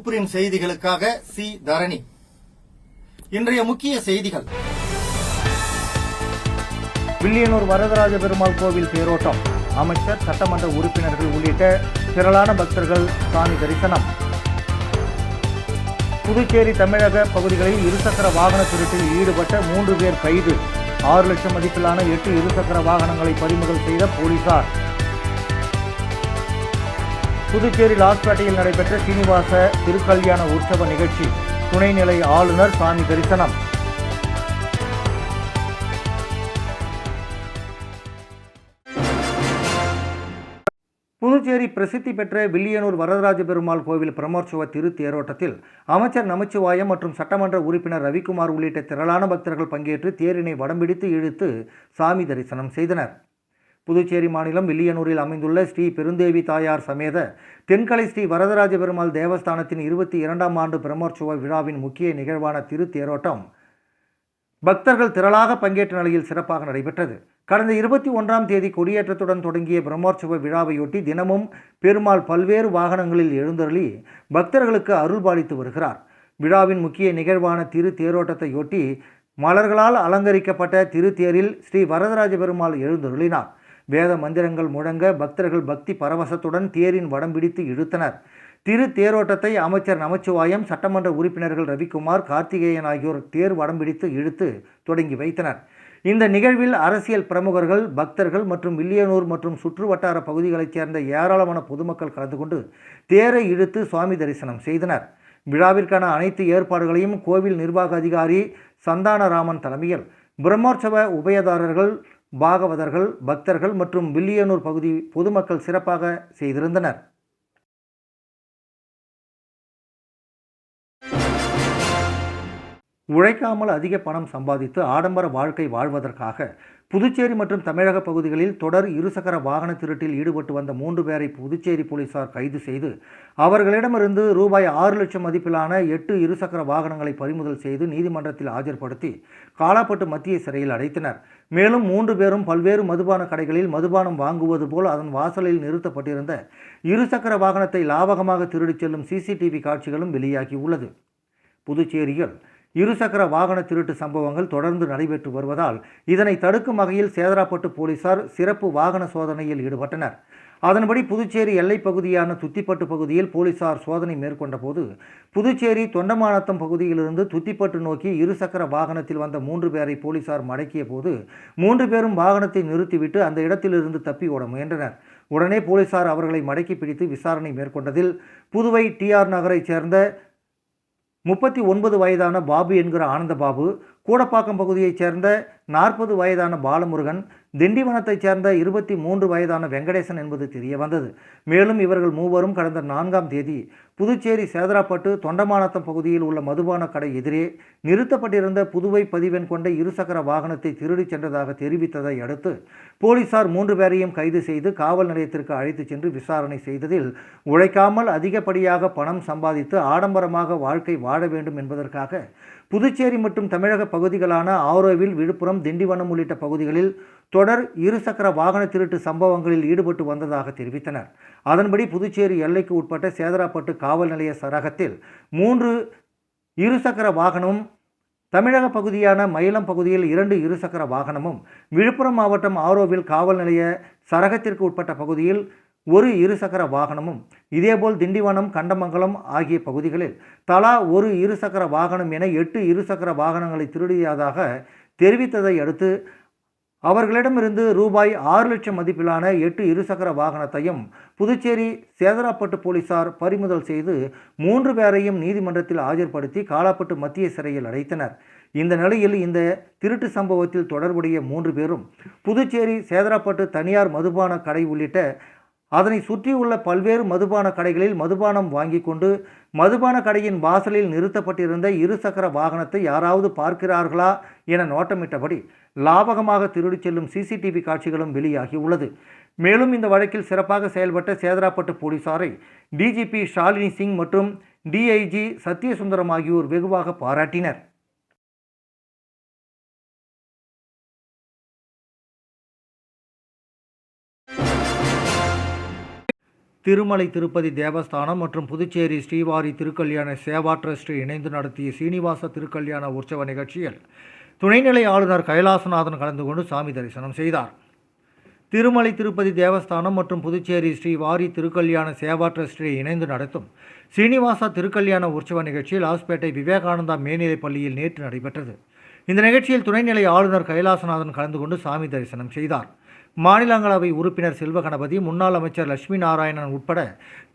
சூப்பரின் செய்திகளுக்காக சி தரணி. இன்றைய முக்கிய செய்திகள். வில்லியனூர் வரதராஜ பெருமாள் கோவில் தேரோட்டம். அமைச்சர், சட்டமன்ற உறுப்பினர்கள் உள்ளிட்ட திரளான பக்தர்கள் சாமி தரிசனம். புதுச்சேரி தமிழக பகுதிகளில் இருசக்கர வாகன திருட்டில் ஈடுபட்ட 3 பேர் கைது. 6 லட்சம் மதிப்பிலான 8 இருசக்கர வாகனங்களை பறிமுதல் செய்த போலீசார். புதுச்சேரி லாஸ்பேட்டையில் நடைபெற்ற சீனிவாச திருக்கல்யாண உற்சவ நிகழ்ச்சி. துணைநிலை ஆளுநர் சாமி தரிசனம். புதுச்சேரி பிரசித்தி பெற்ற வில்லியனூர் வரதராஜ பெருமாள் கோவில் பிரமோற்சவ திரு தேரோட்டத்தில் அமைச்சர் நமச்சிவாயம் மற்றும் சட்டமன்ற உறுப்பினர் ரவிக்குமார் உள்ளிட்ட திரளான பக்தர்கள் பங்கேற்று தேரினை வடம்பிடித்து இழுத்து சாமி தரிசனம் செய்தனர். புதுச்சேரி மாநிலம் வில்லியனூரில் அமைந்துள்ள ஸ்ரீ பெருந்தேவி தாயார் சமேத தென்கலை ஸ்ரீ வரதராஜ பெருமாள் தேவஸ்தானத்தின் 22ஆம் ஆண்டு பிரமோற்சவ விழாவின் முக்கிய நிகழ்வான திரு தேரோட்டம் பக்தர்கள் திரளாக பங்கேற்ற நிலையில் சிறப்பாக நடைபெற்றது. கடந்த 21ஆம் தேதி கொடியேற்றத்துடன் தொடங்கிய பிரம்மோற்சவ விழாவையொட்டி தினமும் பெருமாள் பல்வேறு வாகனங்களில் எழுந்தருளி பக்தர்களுக்கு அருள்பாலித்து வருகிறார். விழாவின் முக்கிய நிகழ்வான திரு தேரோட்டத்தையொட்டி மலர்களால் அலங்கரிக்கப்பட்ட திருத்தேரில் ஸ்ரீ வரதராஜ பெருமாள் எழுந்தருளினார். வேத மந்திரங்கள் முழங்க பக்தர்கள் பக்தி பரவசத்துடன் தேரின் வடம் பிடித்து இழுத்தனர். திரு தேரோட்டத்தை அமைச்சர் நமச்சிவாயம், சட்டமன்ற உறுப்பினர்கள் ரவிக்குமார், கார்த்திகேயன் ஆகியோர் தேர் வடம் பிடித்து இழுத்து தொடங்கி வைத்தனர். இந்த நிகழ்வில் அரசியல் பிரமுகர்கள், பக்தர்கள் மற்றும் வில்லியனூர் மற்றும் சுற்று வட்டார பகுதிகளைச் சேர்ந்த ஏராளமான பொதுமக்கள் கலந்து கொண்டு தேரை இழுத்து சுவாமி தரிசனம் செய்தனர். விழாவிற்கான அனைத்து ஏற்பாடுகளையும் கோவில் நிர்வாக அதிகாரி சந்தானராமன் தலைமையில் பிரம்மோற்சவ உபயதாரர்கள், பாகவதர்கள், பக்தர்கள் மற்றும் வில்லியனூர் பகுதி பொதுமக்கள் சிறப்பாக செய்திருந்தனர். உழைக்காமல் அதிக பணம் சம்பாதித்து ஆடம்பர வாழ்க்கை வாழ்வதற்காக புதுச்சேரி மற்றும் தமிழக பகுதிகளில் தொடர் இருசக்கர வாகன திருட்டில் ஈடுபட்டு வந்த 3 பேரை புதுச்சேரி போலீசார் கைது செய்து அவர்களிடமிருந்து ரூபாய் 6 லட்சம் மதிப்பிலான 8 இருசக்கர வாகனங்களை பறிமுதல் செய்து நீதிமன்றத்தில் ஆஜர்படுத்தி காலாப்பட்டு மத்திய சிறையில் அடைத்தனர். மேலும் 3 பேரும் பல்வேறு மதுபான கடைகளில் மதுபானம் வாங்குவது போல் அதன் வாசலில் நிறுத்தப்பட்டிருந்த இருசக்கர வாகனத்தை லாபகமாக திருடிச் செல்லும் சிசிடிவி காட்சிகளும் வெளியாகியுள்ளது. புதுச்சேரியில் இருசக்கர வாகன திருட்டு சம்பவங்கள் தொடர்ந்து நடைபெற்று வருவதால் இதனை தடுக்கும் வகையில் சேதராப்பட்டு போலீசார் சிறப்பு வாகன சோதனையில் ஈடுபட்டனர். அதன்படி புதுச்சேரி எல்லைப் பகுதியான துத்திப்பட்டு பகுதியில் போலீசார் சோதனை மேற்கொண்ட போது புதுச்சேரி தொண்டமானத்தம் பகுதியிலிருந்து துத்திப்பட்டு நோக்கி இருசக்கர வாகனத்தில் வந்த 3 பேரை போலீசார் மடக்கிய போது 3 பேரும் வாகனத்தை நிறுத்திவிட்டு அந்த இடத்திலிருந்து தப்பி ஓட முயன்றனர். உடனே போலீசார் அவர்களை மடக்கி பிடித்து விசாரணை மேற்கொண்டதில் புதுவை TR நகரைச் சேர்ந்த 39 வயதான பாபு என்கிற ஆனந்தபாபு, கூடப்பாக்கம் பகுதியைச் சேர்ந்த 40 வயதான பாலமுருகன், திண்டிவனத்தைச் சேர்ந்த 23 வயதான வெங்கடேசன் என்பது தெரிய வந்தது. மேலும் இவர்கள் மூவரும் கடந்த 4ஆம் தேதி புதுச்சேரி சேதராப்பட்டு தொண்டமானத்தம் பகுதியில் உள்ள மதுபான கடை எதிரே நிறுத்தப்பட்டிருந்த புதுவை பதிவெண் கொண்ட இருசக்கர வாகனத்தை திருடிச் சென்றதாக தெரிவித்ததை அடுத்து போலீசார் 3 பேரையும் கைது செய்து காவல் நிலையத்திற்கு அழைத்துச் சென்று விசாரணை செய்ததில் உழைக்காமல் அதிகப்படியாக பணம் சம்பாதித்து ஆடம்பரமாக வாழ்க்கை வாழ வேண்டும் என்பதற்காக புதுச்சேரி மற்றும் தமிழக பகுதிகளான ஆரோவில், விழுப்புரம், திண்டிவனம் உள்ளிட்ட பகுதிகளில் தொடர் இருசக்கர வாகன திருட்டு சம்பவங்களில் ஈடுபட்டு வந்ததாக தெரிவித்தனர். அதன்படி புதுச்சேரி எல்லைக்கு உட்பட்ட சேதராப்பட்டு காவல் நிலைய சரகத்தில் 3 இருசக்கர வாகனமும், தமிழக பகுதியான மயிலம் பகுதியில் 2 இருசக்கர வாகனமும், விழுப்புரம் மாவட்டம் ஆரோவில் காவல் நிலைய சரகத்திற்கு உட்பட்ட பகுதியில் 1 இருசக்கர வாகனமும், இதேபோல் திண்டிவனம், கண்டமங்கலம் ஆகிய பகுதிகளில் தலா 1 இருசக்கர வாகனம் என 8 இருசக்கர வாகனங்களை திருடியதாக தெரிவித்ததை அடுத்து அவர்களிடமிருந்து ரூபாய் 6 லட்சம் மதிப்பிலான 8 இருசக்கர வாகனத்தையும் புதுச்சேரி சேதராப்பட்டு போலீசார் பறிமுதல் செய்து 3 பேரையும் நீதிமன்றத்தில் ஆஜர்படுத்தி காலாப்பட்டு மத்திய சிறையில் அடைத்தனர். இந்த நிலையில் இந்த திருட்டு சம்பவத்தில் தொடர்புடைய 3 பேரும் புதுச்சேரி சேதராப்பட்டு தனியார் மதுபான கடை உள்ளிட்ட அதனை சுற்றியுள்ள பல்வேறு மதுபான கடைகளில் மதுபானம் வாங்கி கொண்டு மதுபான கடையின் வாசலில் நிறுத்தப்பட்டிருந்த இருசக்கர வாகனத்தை யாராவது பார்க்கிறார்களா என நோட்டமிட்டபடி லாபகமாக திருடிச் செல்லும் சிசிடிவி காட்சிகளும் வெளியாகி உள்ளது. மேலும் இந்த வழக்கில் சிறப்பாக செயல்பட்ட சேதராப்பட்டு போலீசாரை டிஜிபி ஷாலினி சிங் மற்றும் டிஐஜி சத்யசுந்தரம் ஆகியோர் வெகுவாக பாராட்டினர். திருமலை திருப்பதி தேவஸ்தானம் மற்றும் புதுச்சேரி ஸ்ரீவாரி திருக்கல்யாண சேவா டிரஸ்ட் இணைந்து நடத்திய சீனிவாச திருக்கல்யாண உற்சவ நிகழ்ச்சியில் துணைநிலை ஆளுநர் கைலாசநாதன் கலந்து கொண்டு சாமி தரிசனம் செய்தார். திருமலை திருப்பதி தேவஸ்தானம் மற்றும் புதுச்சேரி ஸ்ரீவாரி திருக்கல்யாண சேவா டிரஸ்ட் இணைந்து நடத்தும் சீனிவாச திருக்கல்யாண உற்சவ நிகழ்ச்சியில் லாஸ்பேட்டை விவேகானந்தா மேல்நிலைப் பள்ளியில் நேற்று நடைபெற்றது. இந்த நிகழ்ச்சியில் துணைநிலை ஆளுநர் கைலாசநாதன் கலந்து கொண்டு சாமி தரிசனம் செய்தார். மாநிலங்களவை உறுப்பினர் செல்வகணபதி, முன்னாள் அமைச்சர் லட்சுமி நாராயணன் உட்பட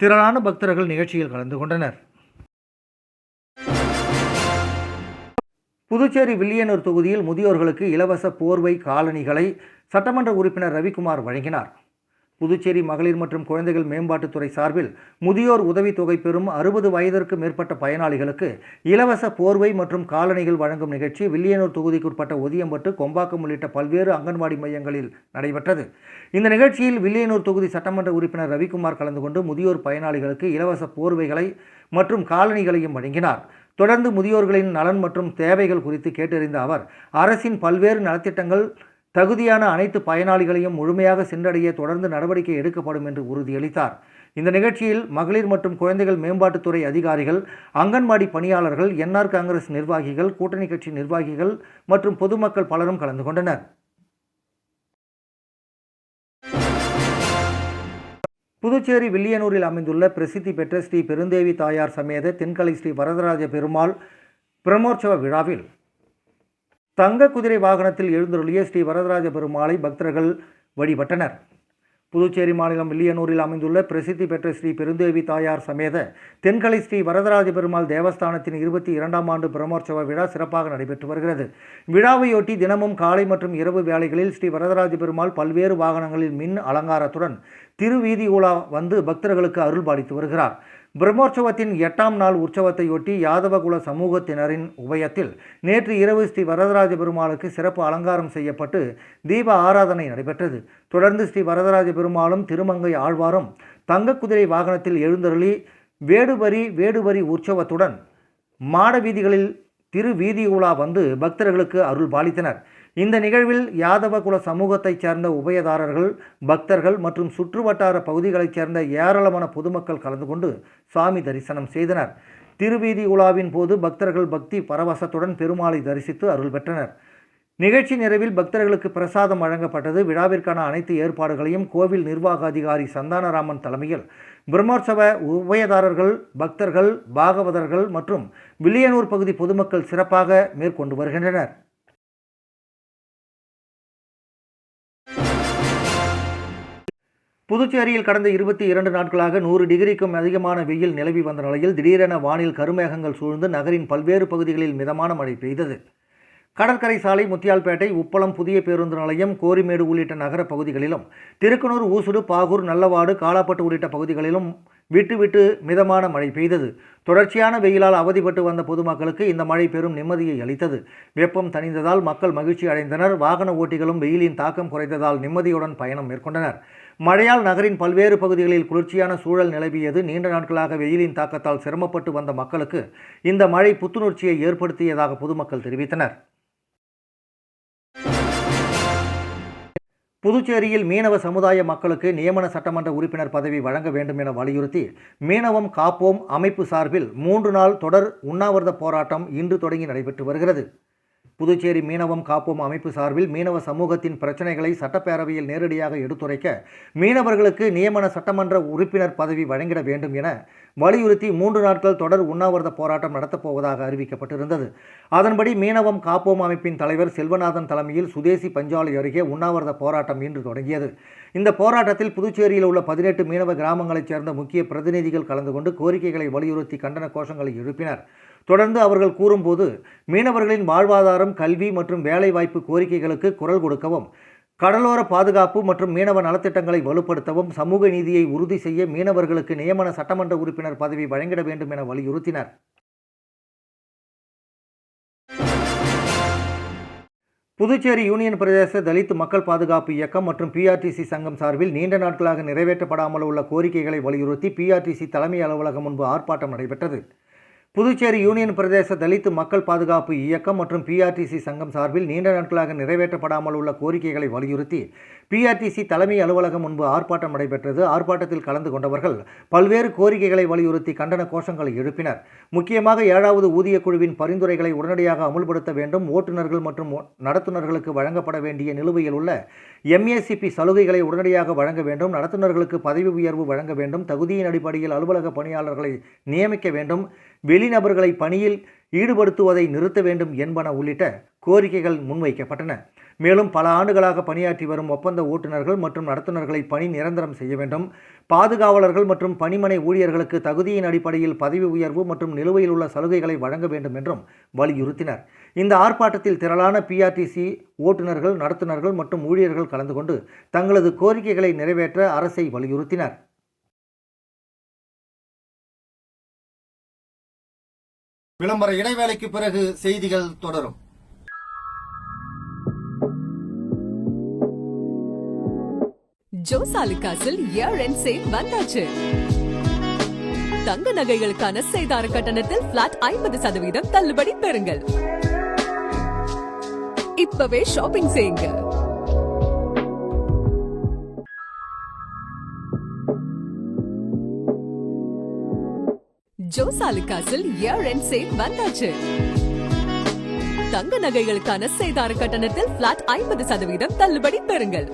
திரளான பக்தர்கள் நிகழ்ச்சியில் கலந்து கொண்டனர். புதுச்சேரி வில்லியனூர் தொகுதியில் முதியோர்களுக்கு இலவச போர்வை காலணிகளை சட்டமன்ற உறுப்பினர் ரவிக்குமார் வழங்கினார். புதுச்சேரி மகளிர் மற்றும் குழந்தைகள் மேம்பாட்டுத்துறை சார்பில் முதியோர் உதவித்தொகை பெறும் 60 வயதிற்கு மேற்பட்ட பயனாளிகளுக்கு இலவச போர்வை மற்றும் காலணிகள் வழங்கும் நிகழ்ச்சி வில்லியனூர் தொகுதிக்குட்பட்ட ஒதியம்பட்டு, கொம்பாக்கம் உள்ளிட்ட பல்வேறு அங்கன்வாடி மையங்களில் நடைபெற்றது. இந்த நிகழ்ச்சியில் வில்லியனூர் தொகுதி சட்டமன்ற உறுப்பினர் ரவிக்குமார் கலந்து கொண்டு முதியோர் பயனாளிகளுக்கு இலவச போர்வைகளை மற்றும் காலணிகளையும் வழங்கினார். தொடர்ந்து முதியோர்களின் நலன் மற்றும் தேவைகள் குறித்து கேட்டறிந்த அவர், அரசின் பல்வேறு நலத்திட்டங்கள் தகுதியான அனைத்து பயனாளிகளையும் முழுமையாக சென்றடைய தொடர்ந்து நடவடிக்கை எடுக்கப்படும் என்று உறுதியளித்தார். இந்த நிகழ்ச்சியில் மகளிர் மற்றும் குழந்தைகள் மேம்பாட்டுத்துறை அதிகாரிகள், அங்கன்வாடி பணியாளர்கள், என்ஆர் காங்கிரஸ் நிர்வாகிகள், கூட்டணி கட்சி நிர்வாகிகள் மற்றும் பொதுமக்கள் பலரும் கலந்து கொண்டனர். புதுச்சேரி வில்லியனூரில் அமைந்துள்ள பிரசித்தி பெற்ற ஸ்ரீ பெருந்தேவி தாயார் சமேத தென்கலை ஸ்ரீ வரதராஜ பெருமாள் பிரமோற்சவ விழாவில் தங்க குதிரை வாகனத்தில் எழுந்தருளிய ஸ்ரீ வரதராஜ பெருமாளை பக்தர்கள் வழிபட்டனர். புதுச்சேரி மாநிலம் வில்லியனூரில் அமைந்துள்ள பிரசித்தி பெற்ற ஸ்ரீ பெருந்தேவி தாயார் சமேத தென்கலை ஸ்ரீ வரதராஜ பெருமாள் தேவஸ்தானத்தின் 22ஆம் ஆண்டு பிரமோற்சவ விழா சிறப்பாக நடைபெற்று வருகிறது. விழாவையொட்டி தினமும் காலை மற்றும் இரவு வேளைகளில் ஸ்ரீ வரதராஜ பெருமாள் பல்வேறு வாகனங்களில் மின் அலங்காரத்துடன் திருவீதி உலா வந்து பக்தர்களுக்கு அருள்பாலித்து வருகிறார். பிரம்மோற்சவத்தின் 8ஆம் நாள் உற்சவத்தையொட்டி யாதவகுல சமூகத்தினரின் உபயத்தில் நேற்று இரவு ஸ்ரீ வரதராஜ பெருமாளுக்கு சிறப்பு அலங்காரம் செய்யப்பட்டு தீப ஆராதனை நடைபெற்றது. தொடர்ந்து ஸ்ரீ வரதராஜ பெருமாளும் திருமங்கை ஆழ்வாரும் தங்க குதிரை வாகனத்தில் எழுந்தருளி வேடுவரி உற்சவத்துடன் மாட வீதிகளில் திருவீதி உலா வந்து பக்தர்களுக்கு அருள் பாலித்தனர். இந்த நிகழ்வில் யாதவகுல சமூகத்தைச் சேர்ந்த உபயதாரர்கள், பக்தர்கள் மற்றும் சுற்றுவட்டார பகுதிகளைச் சேர்ந்த ஏராளமான பொதுமக்கள் கலந்து கொண்டு சாமி தரிசனம் செய்தனர். திருவீதி உலாவின் போது பக்தர்கள் பக்தி பரவசத்துடன் பெருமாளை தரிசித்து அருள் பெற்றனர். நிகழ்ச்சி நிறைவில் பக்தர்களுக்கு பிரசாதம் வழங்கப்பட்டது. விழாவிற்கான அனைத்து ஏற்பாடுகளையும் கோவில் நிர்வாக அதிகாரி சந்தானராமன் தலைமையில் பிரம்மோற்சவ உபயதாரர்கள், பக்தர்கள், பாகவதர்கள் மற்றும் வில்லியனூர் பகுதி பொதுமக்கள் சிறப்பாக மேற்கொண்டு வருகின்றனர். புதுச்சேரியில் கடந்த 22 நாட்களாக 100 டிகிரிக்கும் அதிகமான வெயில் நிலவி வந்த நிலையில் திடீரென வானில் கருமேகங்கள் சூழ்ந்து நகரின் பல்வேறு பகுதிகளில் மிதமான மழை பெய்தது. கடற்கரை சாலை, முத்தியால்பேட்டை, உப்பளம், புதிய பேருந்து நிலையம், கோரிமேடு உள்ளிட்ட நகர பகுதிகளிலும், திருக்கனூர், ஊசுடு, பாகூர், நல்லவாடு, காலாப்பட்டு உள்ளிட்ட பகுதிகளிலும் விட்டு மிதமான மழை பெய்தது. தொடர்ச்சியான வெயிலால் அவதிப்பட்டு வந்த பொதுமக்களுக்கு இந்த மழை பெரும் நிம்மதியை அளித்தது. வெப்பம் தணிந்ததால் மக்கள் மகிழ்ச்சி அடைந்தனர். வாகன ஓட்டிகளும் வெயிலின் தாக்கம் குறைந்ததால் நிம்மதியுடன் பயணம் மேற்கொண்டனர். மழையால் நகரின் பல்வேறு பகுதிகளில் குளிர்ச்சியான சூழல் நிலவியது. நீண்ட நாட்களாக வெயிலின் தாக்கத்தால் சிரமப்பட்டு வந்த மக்களுக்கு இந்த மழை புத்துணர்ச்சியை ஏற்படுத்தியதாக பொதுமக்கள் தெரிவித்தனர். புதுச்சேரியில் மீனவ சமுதாய மக்களுக்கு நியமன சட்டமன்ற உறுப்பினர் பதவி வழங்க வேண்டும் என வலியுறுத்தி மீனவம் காப்போம் அமைப்பு சார்பில் 3 நாள் தொடர் உண்ணாவிரத போராட்டம் இன்று தொடங்கி நடைபெற்று வருகிறது. புதுச்சேரி மீனவம் காப்போம் அமைப்பு சார்பில் மீனவ சமூகத்தின் பிரச்சனைகளை சட்டப்பேரவையில் நேரடியாக எடுத்துரைக்க மீனவர்களுக்கு நியமன சட்டமன்ற உறுப்பினர் பதவி வழங்கிட வேண்டும் என வலியுறுத்தி 3 நாட்கள் தொடர் உண்ணாவிரத போராட்டம் நடத்தப்போவதாக அறிவிக்கப்பட்டிருந்தது. அதன்படி மீனவம் காப்போம் அமைப்பின் தலைவர் செல்வநாதன் தலைமையில் சுதேசி பஞ்சாலை அருகே உண்ணாவிரத போராட்டம் இன்று தொடங்கியது. இந்த போராட்டத்தில் புதுச்சேரியில் உள்ள 18 மீனவ கிராமங்களைச் சேர்ந்த முக்கிய பிரதிநிதிகள் கலந்து கொண்டு கோரிக்கைகளை வலியுறுத்தி கண்டன கோஷங்களை எழுப்பினர். தொடர்ந்து அவர்கள் கூறும்போது, மீனவர்களின் வாழ்வாதாரம், கல்வி மற்றும் வேலைவாய்ப்பு கோரிக்கைகளுக்கு குரல் கொடுக்கவும், கடலோர பாதுகாப்பு மற்றும் மீனவ நலத்திட்டங்களை வலுப்படுத்தவும், சமூக நீதியை உறுதி செய்ய மீனவர்களுக்கு நியமன சட்டமன்ற உறுப்பினர் பதவி வழங்கிட வேண்டும் என வலியுறுத்தினர். புதுச்சேரி யூனியன் பிரதேச தலித் மக்கள் பாதுகாப்பு இயக்கம் மற்றும் பிஆர்டிசி சங்கம் சார்பில் நீண்ட நாட்களாக நிறைவேற்றப்படாமல் உள்ள கோரிக்கைகளை வலியுறுத்தி பிஆர்டிசி தலைமை அலுவலகம் முன்பு ஆர்ப்பாட்டம் நடைபெற்றது. புதுச்சேரி யூனியன் பிரதேச தலித் மக்கள் பாதுகாப்பு இயக்கம் மற்றும் பிஆர்டிசி சங்கம் சார்பில் நீண்ட நாட்களாக நிறைவேற்றப்படாமல் உள்ள கோரிக்கைகளை வலியுறுத்தி பிஆர்டிசி தலைமை அலுவலகம் முன்பு ஆர்ப்பாட்டம் நடைபெற்றது. ஆர்ப்பாட்டத்தில் கலந்து கொண்டவர்கள் பல்வேறு கோரிக்கைகளை வலியுறுத்தி கண்டன கோஷங்களை எழுப்பினர். முக்கியமாக 7வது ஊதிய குழுவின் பரிந்துரைகளை உடனடியாக அமுல்படுத்த வேண்டும், ஓட்டுநர்கள் மற்றும் நடத்துனர்களுக்கு வழங்கப்பட வேண்டிய நிலுவையில் உள்ள MACP சலுகைகளை உடனடியாக வழங்க வேண்டும், நடத்துனர்களுக்கு பதவி உயர்வு வழங்க வேண்டும், தகுதியின் அடிப்படையில் அலுவலக பணியாளர்களை நியமிக்க வேண்டும், வெளிநபர்களை பணியில் ஈடுபடுத்துவதை நிறுத்த வேண்டும் என்பன உள்ளிட்ட கோரிக்கைகள் முன்வைக்கப்பட்டன. மேலும் பல ஆண்டுகளாக பணியாற்றி வரும் ஒப்பந்த ஓட்டுநர்கள் மற்றும் நடத்துனர்களை பணி நிரந்தரம் செய்ய வேண்டும், பாதுகாவலர்கள் மற்றும் பணிமனை ஊழியர்களுக்கு தகுதியின் அடிப்படையில் பதவி உயர்வு மற்றும் நிலுவையில் உள்ள சலுகைகளை வழங்க வேண்டும் என்றும் வலியுறுத்தினர். இந்த ஆர்ப்பாட்டத்தில் திரளான PRTC ஓட்டுநர்கள், நடத்துனர்கள் மற்றும் ஊழியர்கள் கலந்து கொண்டு தங்களது கோரிக்கைகளை நிறைவேற்ற அரசை வலியுறுத்தினர். விளம்பர இடைவேளைக்கு பிறகு செய்திகள் தொடரும். ஜோசாலுகாஸில் இயர் எண்ட் சேல் வந்தாச்சு. தங்க நகைகளுக்கான சேதார கட்டணத்தில் பிளாட் 50% தள்ளுபடி பெறுங்கள். இப்பவே ஷாப்பிங் செய்யுங்க. ஜோசாலுகாஸில் இயர் எண்ட் சேல் வந்தாச்சு. தங்க நகைகளுக்கான சேதார கட்டணத்தில் பிளாட் 50% தள்ளுபடி பெறுங்கள்.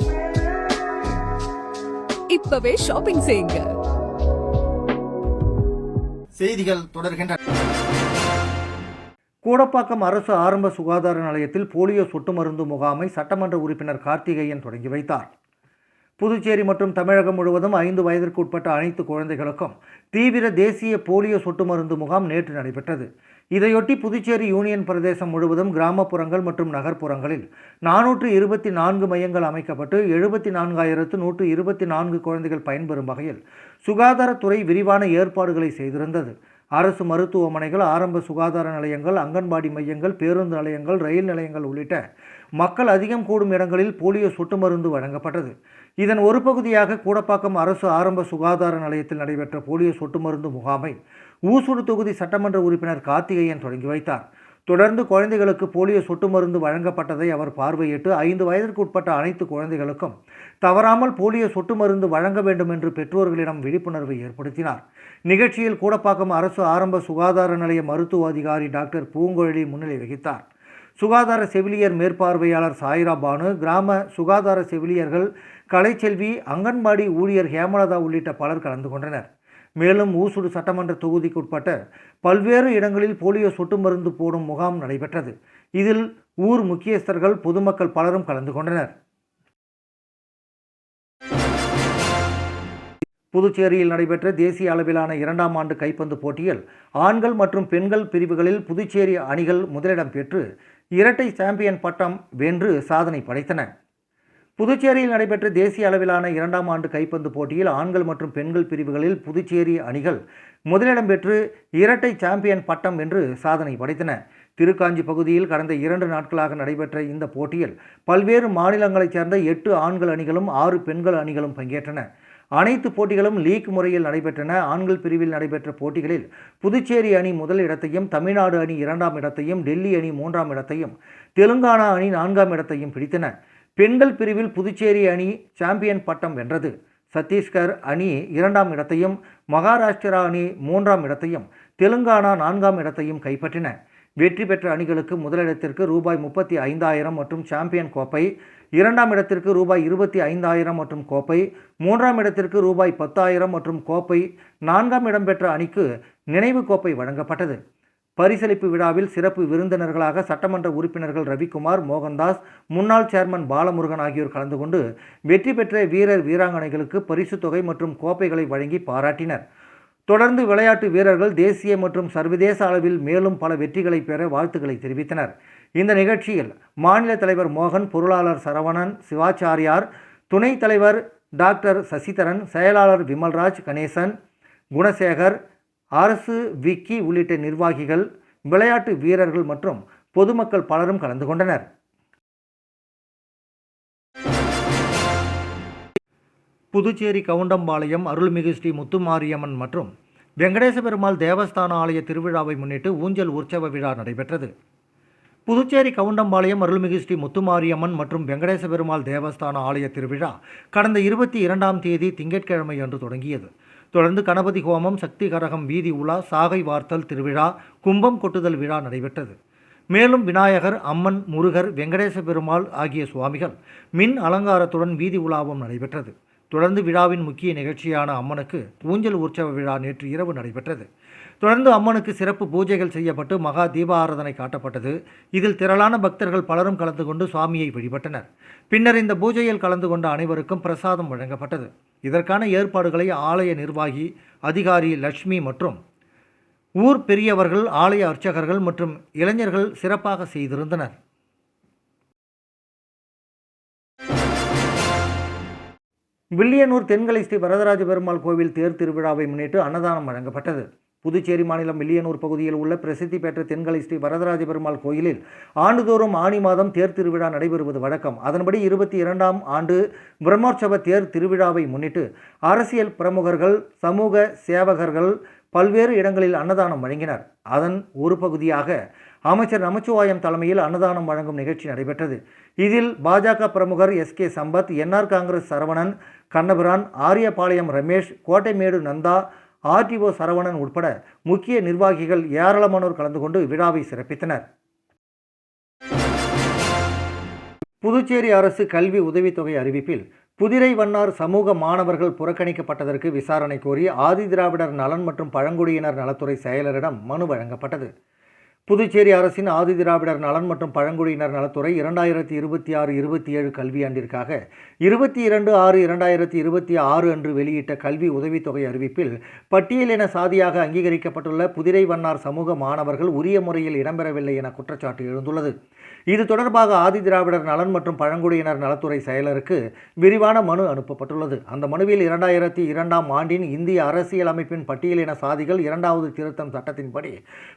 இப்பவே ஷாப்பிங் செய்யுங்க. செய்திகள் தொடர்கின்றன. கூடப்பாக்கம் அரசு ஆரம்ப சுகாதார நிலையத்தில் போலியோ சொட்டு மருந்து முகாமை சட்டமன்ற உறுப்பினர் கார்த்திகேயன் தொடங்கி வைத்தார். புதுச்சேரி மற்றும் தமிழகம் முழுவதும் 5 வயதிற்கு உட்பட்ட அனைத்து குழந்தைகளுக்கும் தீவிர தேசிய போலியோ சொட்டு மருந்து முகாம் நேற்று நடைபெற்றது. இதையொட்டி புதுச்சேரி யூனியன் பிரதேசம் முழுவதும் கிராமப்புறங்கள் மற்றும் நகர்ப்புறங்களில் 424 மையங்கள் அமைக்கப்பட்டு 74,124 குழந்தைகள் பயன்பெறும் வகையில் சுகாதாரத்துறை விரிவான ஏற்பாடுகளை செய்திருந்தது. அரசு மருத்துவமனைகள், ஆரம்ப சுகாதார நிலையங்கள், அங்கன்வாடி மையங்கள், பேருந்து நிலையங்கள், ரயில் நிலையங்கள் உள்ளிட்ட மக்கள் அதிகம் கூடும் இடங்களில் போலியோ சொட்டு மருந்து வழங்கப்பட்டது. இதன் ஒரு பகுதியாக கூடப்பாக்கம் அரசு ஆரம்ப சுகாதார நிலையத்தில் நடைபெற்ற போலியோ சொட்டு மருந்து முகாமை ஊசுடு தொகுதி சட்டமன்ற உறுப்பினர் கார்த்திகேயன் தொடங்கி வைத்தார். தொடர்ந்து குழந்தைகளுக்கு போலியோ சொட்டு மருந்து வழங்கப்பட்டதை அவர் பார்வையிட்டு 5 வயதிற்கு உட்பட்ட அனைத்து குழந்தைகளுக்கும் தவறாமல் போலியோ சொட்டு மருந்து வழங்க வேண்டும் என்று பெற்றோர்களிடம் விழிப்புணர்வை ஏற்படுத்தினார். நிகழ்ச்சியில் கூடப்பாக்கம் அரசு ஆரம்ப சுகாதார நிலைய மருத்துவ அதிகாரி டாக்டர் பூங்குழலி முன்னிலை வகித்தார். சுகாதார செவிலியர் மேற்பார்வையாளர் சாய்ரா பானு, கிராம சுகாதார செவிலியர்கள் கலைச்செல்வி, அங்கன்வாடி ஊழியர் ஹேமலதா உள்ளிட்ட பலர் கலந்து கொண்டனர். மேலும் ஊசுடு சட்டமன்ற தொகுதிக்குட்பட்ட பல்வேறு இடங்களில் போலியோ சொட்டு மருந்து போடும் முகாம் நடைபெற்றது. இதில் ஊர் முக்கியஸ்தர்கள், பொதுமக்கள் பலரும் கலந்து கொண்டனர். புதுச்சேரியில் நடைபெற்ற தேசிய அளவிலான 2ஆம் ஆண்டு கைப்பந்து போட்டியில் ஆண்கள் மற்றும் பெண்கள் பிரிவுகளில் புதுச்சேரி அணிகள் முதலிடம் பெற்று இரட்டை சாம்பியன் பட்டம் வென்று சாதனை படைத்தன. புதுச்சேரியில் நடைபெற்ற தேசிய அளவிலான 2ஆம் ஆண்டு கைப்பந்து போட்டியில் ஆண்கள் மற்றும் பெண்கள் பிரிவுகளில் புதுச்சேரி அணிகள் முதலிடம் பெற்று இரட்டை சாம்பியன் பட்டம் வென்று சாதனை படைத்தன. திருக்காஞ்சி பகுதியில் கடந்த 2 நாட்களாக நடைபெற்ற இந்த போட்டியில் பல்வேறு மாநிலங்களைச் சேர்ந்த 8 ஆண்கள் அணிகளும் 6 பெண்கள் அணிகளும் பங்கேற்றன. அனைத்து போட்டிகளும் லீக் முறையில் நடைபெற்றன. ஆண்கள் பிரிவில் நடைபெற்ற போட்டிகளில் புதுச்சேரி அணி முதல் இடத்தையும், தமிழ்நாடு அணி 2ஆம் இடத்தையும், டெல்லி அணி 3ஆம் இடத்தையும், தெலுங்கானா அணி 4ஆம் இடத்தையும் பிடித்தன. பெண்கள் பிரிவில் புதுச்சேரி அணி சாம்பியன் பட்டம் வென்றது. சத்தீஸ்கர் அணி 2ஆம் இடத்தையும், மகாராஷ்டிரா அணி 3ஆம் இடத்தையும், தெலுங்கானா 4ஆம் இடத்தையும் கைப்பற்றின. வெற்றி பெற்ற அணிகளுக்கு முதலிடத்திற்கு ரூபாய் 35,000 மற்றும் சாம்பியன் கோப்பை, 2ஆம் இடத்திற்கு ரூபாய் 25,000 மற்றும் கோப்பை, 3ஆம் இடத்திற்கு ரூபாய் 10,000 மற்றும் கோப்பை, 4ஆம் இடம் பெற்ற அணிக்கு நினைவு கோப்பை வழங்கப்பட்டது. பரிசளிப்பு விழாவில் சிறப்பு விருந்தினர்களாக சட்டமன்ற உறுப்பினர்கள் ரவிக்குமார், மோகன்தாஸ், முன்னாள் சேர்மன் பாலமுருகன் ஆகியோர் கலந்து கொண்டு வெற்றி பெற்ற வீரர் வீராங்கனைகளுக்கு பரிசு தொகை மற்றும் கோப்பைகளை வழங்கி பாராட்டினர். தொடர்ந்து விளையாட்டு வீரர்கள் தேசிய மற்றும் சர்வதேச அளவில் மேலும் பல வெற்றிகளை பெற வாழ்த்துக்களை தெரிவித்தனர். இந்த நிகழ்ச்சியில் மாநில தலைவர் மோகன், பொருளாளர் சரவணன், சிவாச்சாரியார், துணைத் தலைவர் டாக்டர் சசிதரன், செயலாளர் விமல்ராஜ், கணேசன், குணசேகர், அரசு விக்கி உள்ளிட்ட நிர்வாகிகள், விளையாட்டு வீரர்கள் மற்றும் பொதுமக்கள் பலரும் கலந்து கொண்டனர். புதுச்சேரி கவுண்டம்பாளையம் அருள்மிகு ஸ்ரீ முத்துமாரியம்மன் மற்றும் வெங்கடேச பெருமாள் தேவஸ்தான ஆலய திருவிழாவை முன்னிட்டு ஊஞ்சல் உற்சவ விழா நடைபெற்றது. புதுச்சேரி கவுண்டம்பாளையம் அருள்மிகு ஸ்ரீ முத்துமாரியம்மன் மற்றும் வெங்கடேச பெருமாள் தேவஸ்தான ஆலய திருவிழா கடந்த 22ஆம் தேதி திங்கட்கிழமை அன்று தொடங்கியது. தொடர்ந்து கணபதி ஹோமம், சக்தி கரகம் வீதி உலா, சாகை வார்த்தல் திருவிழா, கும்பம் கொட்டுதல் விழா நடைபெற்றது. மேலும் விநாயகர், அம்மன், முருகர், வெங்கடேச பெருமாள் ஆகிய சுவாமிகள் மின் அலங்காரத்துடன் வீதி உலாவும் நடைபெற்றது. தொடர்ந்து விழாவின் முக்கிய நிகழ்ச்சியான அம்மனுக்கு ஊஞ்சல் உற்சவ விழா நேற்று இரவு நடைபெற்றது. தொடர்ந்து அம்மனுக்கு சிறப்பு பூஜைகள் செய்யப்பட்டு மகா தீப ஆராதனை காட்டப்பட்டது. இதில் திரளான பக்தர்கள் பலரும் கலந்து கொண்டு சுவாமியை வழிபட்டனர். பின்னர் இந்த பூஜையில் கலந்து கொண்ட அனைவருக்கும் பிரசாதம் வழங்கப்பட்டது. இதற்கான ஏற்பாடுகளை ஆலய நிர்வாகி அதிகாரி லட்சுமி மற்றும் ஊர் பெரியவர்கள், ஆலய அர்ச்சகர்கள் மற்றும் இளைஞர்கள் சிறப்பாக செய்திருந்தனர். வில்லியனூர் தென்கலை ஸ்ரீ வரதராஜ பெருமாள் கோவில் தேர் திருவிழாவை முன்னிட்டு அன்னதானம் வழங்கப்பட்டது. புதுச்சேரி மாநிலம் வில்லியனூர் பகுதியில் உள்ள பிரசித்தி பெற்ற தென்கலை ஸ்ரீ வரதராஜ பெருமாள் கோயிலில் ஆண்டுதோறும் ஆனி மாதம் தேர் திருவிழா நடைபெறுவது வழக்கம். அதன்படி 22ஆம் ஆண்டு பிரம்மோற்சவ தேர் திருவிழாவை முன்னிட்டு அரசியல் பிரமுகர்கள், சமூக சேவகர்கள் பல்வேறு இடங்களில் அன்னதானம் வழங்கினர். அதன் ஒரு பகுதியாக அமைச்சர் நமச்சிவாயம் தலைமையில் அன்னதானம் வழங்கும் நிகழ்ச்சி நடைபெற்றது. இதில் பாஜக பிரமுகர் S K Sampath, N R Congress Saravanan, Kannabiran, Ariyapalayam Ramesh, Kottaimedu Nandha, RTO Saravanan உட்பட முக்கிய நிர்வாகிகள் ஏராளமானோர் கலந்து கொண்டு விழாவை சிறப்பித்தனர். புதுச்சேரி அரசு கல்வி உதவித்தொகை அறிவிப்பில் புதிரை வண்ணார் சமூக மாணவர்கள் புறக்கணிக்கப்பட்டதற்கு விசாரணை கோரி ஆதிதிராவிடர் நலன் மற்றும் பழங்குடியினர் நலத்துறை செயலரிடம் மனு வழங்கப்பட்டது. புதுச்சேரி அரசின் ஆதிதிராவிடர் நலன் மற்றும் பழங்குடியினர் நலத்துறை 2026-27 கல்வியாண்டிற்காக 22/6/2026 அன்று வெளியிட்ட கல்வி உதவித்தொகை அறிவிப்பில் பட்டியலின சாதியாக அங்கீகரிக்கப்பட்டுள்ள புதிரை வண்ணார் சமூக மாணவர்கள் உரிய முறையில் இடம்பெறவில்லை என குற்றச்சாட்டு எழுந்துள்ளது. இது தொடர்பாக ஆதிதிராவிடர் நலன் மற்றும் பழங்குடியினர் நலத்துறை செயலருக்கு விரிவான மனு அனுப்பப்பட்டுள்ளது. அந்த மனுவில் 2002ஆம் ஆண்டின் இந்திய அரசியல் அமைப்பின் பட்டியலின சாதிகள் 2வது திருத்தம் சட்டத்தின்படி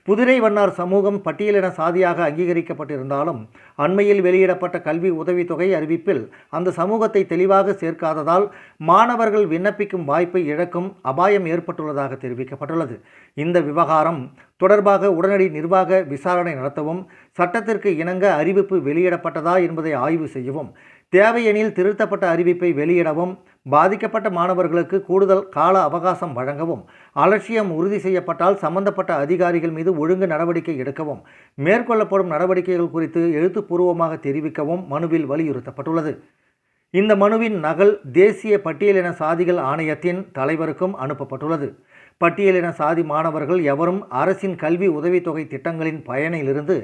புதிரை வண்ணார் சமூகம் பட்டியலின சாதியாக அங்கீகரிக்கப்பட்டிருந்தாலும் அண்மையில் வெளியிடப்பட்ட கல்வி உதவித்தொகை அறிவிப்பில் அந்த சமூகத்தை தெளிவாக சேர்க்காததால் மாணவர்கள் விண்ணப்பிக்கும் வாய்ப்பை இழக்கும் அபாயம் ஏற்பட்டுள்ளதாக தெரிவிக்கப்பட்டுள்ளது. இந்த விவகாரம் தொடர்பாக உடனடி நிர்வாக விசாரணை நடத்தவும், சட்டத்திற்கு இணங்க அறிவிப்பு வெளியிடப்பட்டதா என்பதை ஆய்வு செய்யவும், தேவையெனில் திருத்தப்பட்ட அறிவிப்பை வெளியிடவும், பாதிக்கப்பட்ட மாணவர்களுக்கு கூடுதல் கால அவகாசம் வழங்கவும், அலட்சியம் உறுதி செய்யப்பட்டால் சம்பந்தப்பட்ட அதிகாரிகள் மீது ஒழுங்கு நடவடிக்கை எடுக்கவும், மேற்கொள்ளப்படும் நடவடிக்கைகள் குறித்து எழுத்துப்பூர்வமாக தெரிவிக்கவும் மனுவில் வலியுறுத்தப்பட்டுள்ளது. இந்த மனுவின் நகல் தேசிய பட்டியலின சாதிகள் ஆணையத்தின் தலைவருக்கும் அனுப்பப்பட்டுள்ளது. பட்டியலின சாதி மாணவர்கள் எவரும் அரசின் கல்வி உதவித்தொகை திட்டங்களின் பயனிலிருந்து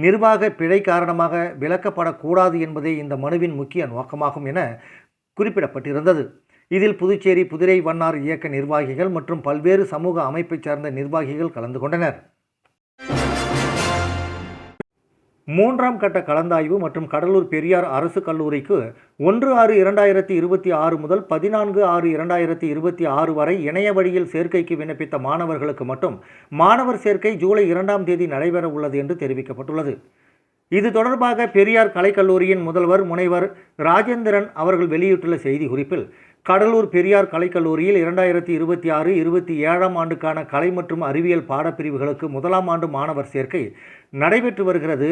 நிர்வாக பிழை காரணமாக விலக்கப்படக்கூடாது என்பதே இந்த மனுவின் முக்கிய நோக்கமாகும் என குறிப்பிடப்பட்டிருந்தது. இதில் புதுச்சேரி புதிரை வண்ணார் இயக்க நிர்வாகிகள் மற்றும் பல்வேறு சமூக அமைப்பைச் சார்ந்த நிர்வாகிகள் கலந்து கொண்டனர். 3ஆம் கட்ட கலந்தாய்வு மற்றும் கடலூர் பெரியார் அரசு கல்லூரிக்கு 1/6/2026 முதல் 14/6/2026 வரை இணைய வழியில் சேர்க்கைக்கு விண்ணப்பித்த மாணவர்களுக்கு மட்டும் மாணவர் சேர்க்கை ஜூலை 2ஆம் தேதி நடைபெற உள்ளது என்று தெரிவிக்கப்பட்டுள்ளது. இது தொடர்பாக பெரியார் கலைக்கல்லூரியின் முதல்வர் முனைவர் ராஜேந்திரன் அவர்கள் வெளியிட்டுள்ள செய்தி குறிப்பில், கடலூர் பெரியார் கலைக்கல்லூரியில் 2026-27ஆம் ஆண்டுக்கான கலை மற்றும் அறிவியல் பாடப்பிரிவுகளுக்கு 1ஆம் ஆண்டு மாணவர் சேர்க்கை நடைபெற்று வருகிறது.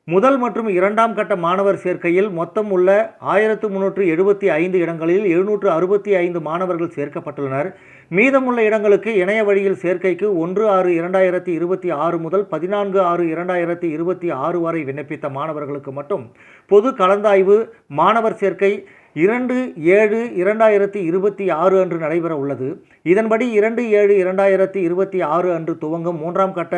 முதல் மற்றும் 2ஆம் கட்ட மாணவர் சேர்க்கையில் மொத்தம் உள்ள 1375 இடங்களில் 765 மாணவர்கள் சேர்க்கப்பட்டுள்ளனர். மீதமுள்ள இடங்களுக்கு இணைய வழியில் சேர்க்கைக்கு 1/6/2026 முதல் 14/6/2026 வரை விண்ணப்பித்த மாணவர்களுக்கு மட்டும் பொது கலந்தாய்வு மாணவர் சேர்க்கை 2/7/2026 அன்று நடைபெற உள்ளது. இதன்படி 2/7/2026 அன்று துவங்கும் 3ஆம் கட்ட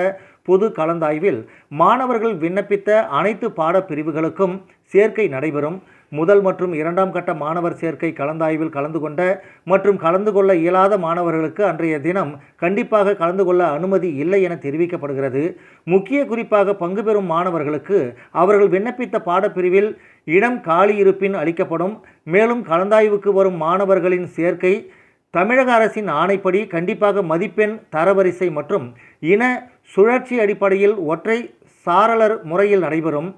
பொது கலந்தாய்வில் மாணவர்கள் விண்ணப்பித்த அனைத்து பாடப்பிரிவுகளுக்கும் சேர்க்கை நடைபெறும். முதல் மற்றும் 2ஆம் கட்ட மாணவர் சேர்க்கை கலந்தாய்வில் கலந்து கொண்ட மற்றும் கலந்து கொள்ள இயலாத மாணவர்களுக்கு அன்றைய தினம் கண்டிப்பாக கலந்து கொள்ள அனுமதி இல்லை என தெரிவிக்கப்படுகிறது. முக்கிய குறிப்பாக பங்கு பெறும் மாணவர்களுக்கு அவர்கள் விண்ணப்பித்த பாடப்பிரிவில் இடம் காலி இருப்பின் அளிக்கப்படும். மேலும் கலந்தாய்வுக்கு வரும் மாணவர்களின் சேர்க்கை தமிழக அரசின் ஆணைப்படி கண்டிப்பாக மதிப்பெண் தரவரிசை மற்றும் இன சுழற்சி அடிப்படையில் ஒற்றை சாரலர் முறையில் நடைபெறும்.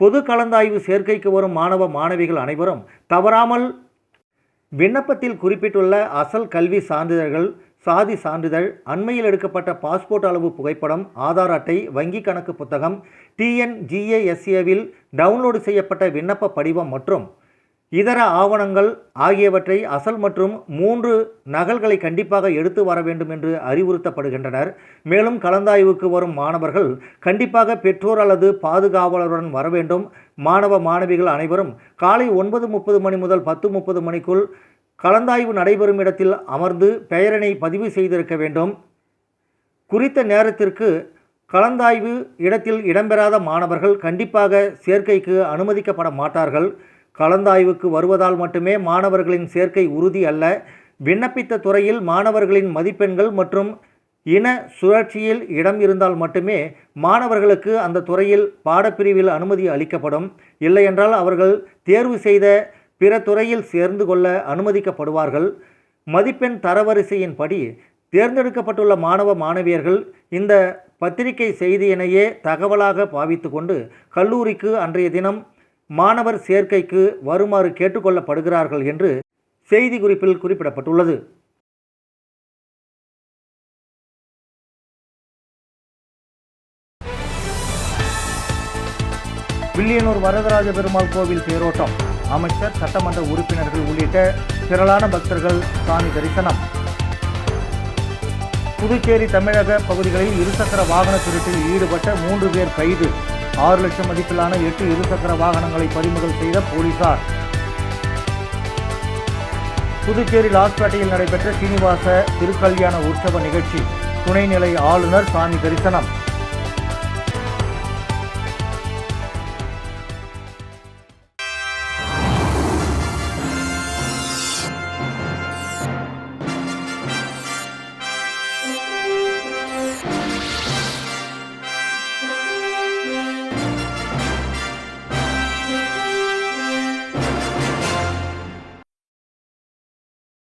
பொது கலந்தாய்வு சேர்க்கைக்கு வரும் மாணவ மாணவிகள் அனைவரும் தவறாமல் விண்ணப்பத்தில் குறிப்பிட்டுள்ள அசல் கல்வி சான்றிதழ்கள், சாதி சான்றிதழ், அண்மையில் எடுக்கப்பட்ட பாஸ்போர்ட் அளவு புகைப்படம், ஆதார் அட்டை, வங்கி கணக்கு புத்தகம், TNGASAவில் டவுன்லோடு செய்யப்பட்ட விண்ணப்ப படிவம் மற்றும் இதர ஆவணங்கள் ஆகியவற்றை அசல் மற்றும் 3 நகல்களை கண்டிப்பாக எடுத்து வர வேண்டும் என்று அறிவுறுத்தப்படுகின்றனர். மேலும் கலந்தாய்வுக்கு வரும் மாணவர்கள் கண்டிப்பாக பெற்றோர் அல்லது பாதுகாவலருடன் வர வேண்டும். மாணவ மாணவிகள் அனைவரும் காலை 9:30 மணி முதல் 10:30 மணிக்குள் கலந்தாய்வு நடைபெறும் இடத்தில் அமர்ந்து பெயரினை பதிவு செய்திருக்க வேண்டும். குறித்த நேரத்திற்கு கலந்தாய்வு இடத்தில் இடம்பெறாத மாணவர்கள் கண்டிப்பாக சேர்க்கைக்கு அனுமதிக்கப்பட மாட்டார்கள். கலந்தாய்வுக்கு வருவதால் மட்டுமே மாணவர்களின் சேர்க்கை உறுதி அல்ல. விண்ணப்பித்த துறையில் மாணவர்களின் மதிப்பெண்கள் மற்றும் இன சுழற்சியில் இடம் இருந்தால் மட்டுமே மாணவர்களுக்கு அந்த துறையில் பாடப்பிரிவில் அனுமதி அளிக்கப்படும். இல்லையென்றால் அவர்கள் தேர்வு செய்த பிற துறையில் சேர்ந்து கொள்ள அனுமதிக்கப்படுவார்கள். மதிப்பெண் தரவரிசையின்படி தேர்ந்தெடுக்கப்பட்டுள்ள மாணவ மாணவியர்கள் இந்த பத்திரிகை செய்தியினையே தகவலாக பாவித்து கொண்டு கல்லூரிக்கு அன்றைய தினம் மாணவர் சேர்க்கைக்கு வருமாறு கேட்டுக்கொள்ளப்படுகிறார்கள் என்று செய்தி குறிப்பில் குறிப்பிடப்பட்டுள்ளது. வில்லியனூர் வரதராஜ பெருமாள் கோவில் தேரோட்டம். அமைச்சர், சட்டமன்ற உறுப்பினர்கள் உள்ளிட்ட திரளான பக்தர்கள் சாமி தரிசனம். புதுச்சேரி தமிழக பகுதிகளில் இருசக்கர வாகன திருட்டில் ஈடுபட்ட 3 பேர் கைது. 6 லட்சம் மதிப்பிலான 8 இருசக்கர வாகனங்களை பறிமுதல் செய்த போலீசார். புதுச்சேரி லாஸ்பேட்டையில் நடைபெற்ற சீனிவாச திருக்கல்யாண உற்சவ நிகழ்ச்சி. துணைநிலை ஆளுநர் சாமி தரிசனம்.